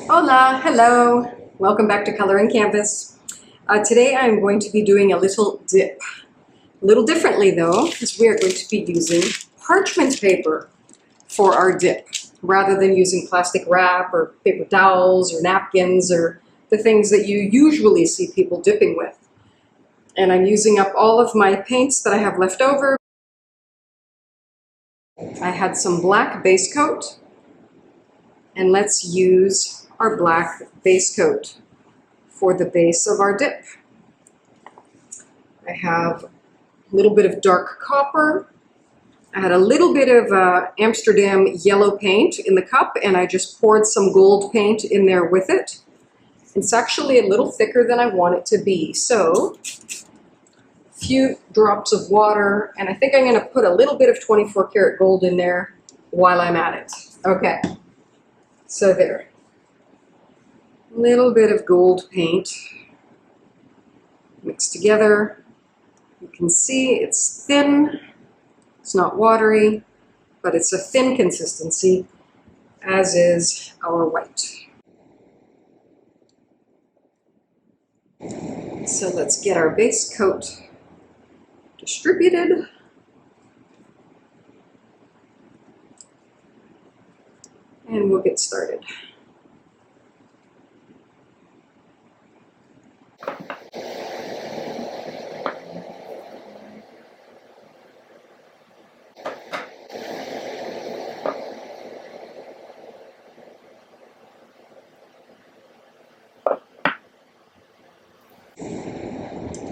Hola, hello. Welcome back to Color and Canvas. Today I'm going to be doing a little dip. A little differently though, because we are going to be using parchment paper for our dip, rather than using plastic wrap or paper towels or napkins or the things that you usually see people dipping with. And I'm using up all of my paints that I have left over. I had some black base coat, and let's use our black base coat for the base of our dip. I have a little bit of dark copper. I had a little bit of Amsterdam yellow paint in the cup, and I just poured some gold paint in there with it. It's actually a little thicker than I want it to be, so a few drops of water, and I think I'm going to put a little bit of 24 karat gold in there while I'm at it. Okay, so there. A little bit of gold paint mixed together. You can see it's thin, it's not watery, but it's a thin consistency, as is our white. So let's get our base coat distributed. And we'll get started.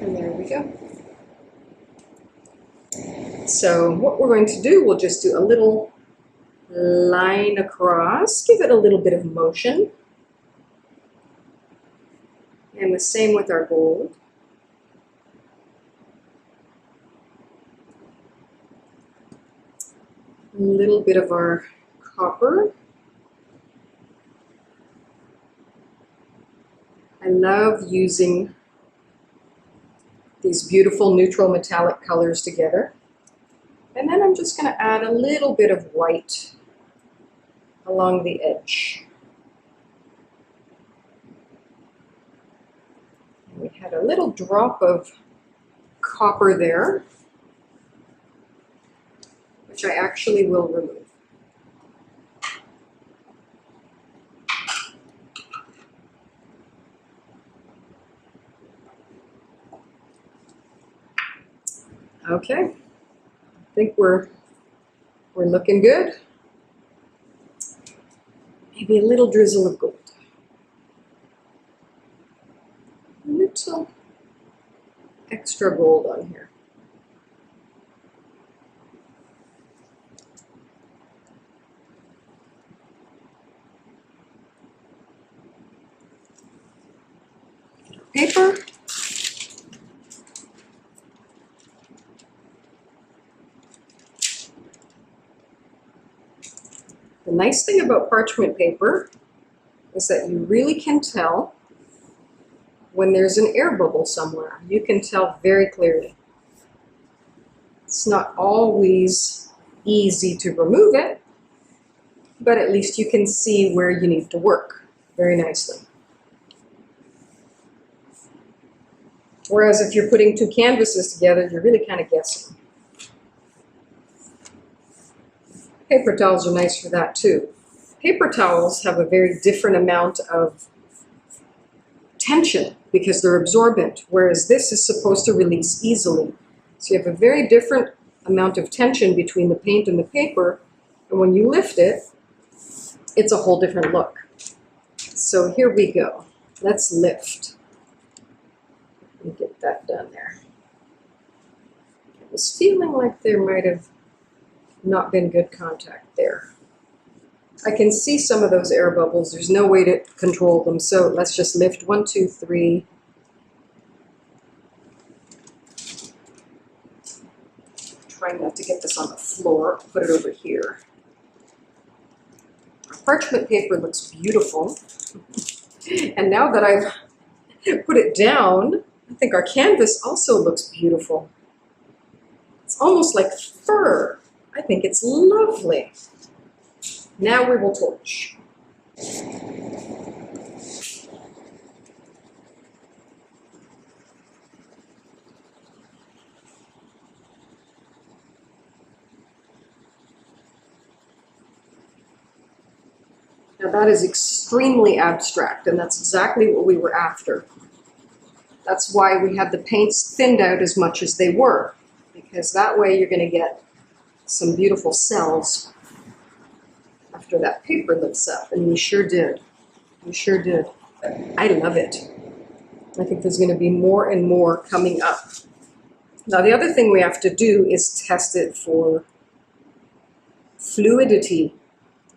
And there we go. So what we're going to do, we'll just do a little line across, give it a little bit of motion. And the same with our gold. A little bit of our copper. I love using these beautiful neutral metallic colors together. And then I'm just going to add a little bit of white along the edge. We had a little drop of copper there, which I actually will remove. Okay, I think we're looking good. Maybe a little drizzle of gold. A little extra gold on here. Paper. The nice thing about parchment paper is that you really can tell when there's an air bubble somewhere. You can tell very clearly. It's not always easy to remove it, but at least you can see where you need to work very nicely. Whereas if you're putting two canvases together, you're really kind of guessing. Paper towels are nice for that too. Paper towels have a very different amount of tension because they're absorbent, whereas this is supposed to release easily. So you have a very different amount of tension between the paint and the paper, and when you lift it, it's a whole different look. So here we go. Let's lift. Let me get that done there. I was feeling like there might have not been good contact there. I can see some of those air bubbles. There's no way to control them, so let's just lift 1, 2, 3. Trying not to get this on the floor. Put it over here. Our parchment paper looks beautiful. And now that I've put it down, I think our canvas also looks beautiful. It's almost like fur. I think it's lovely. Now we will torch. Now that is extremely abstract, and that's exactly what we were after. That's why we had the paints thinned out as much as they were, because that way you're going to get some beautiful cells after that paper lifts up, and we sure did. We sure did. I love it. I think there's going to be more and more coming up. Now the other thing we have to do is test it for fluidity.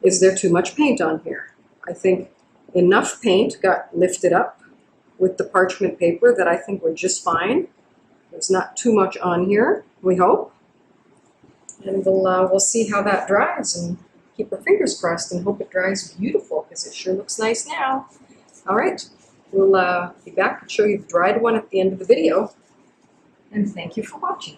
Is there too much paint on here? I think enough paint got lifted up with the parchment paper that I think we're just fine. There's not too much on here, we hope. And we'll see how that dries and keep our fingers crossed and hope it dries beautiful, because it sure looks nice now. All right, we'll be back and show you the dried one at the end of the video. And thank you for watching.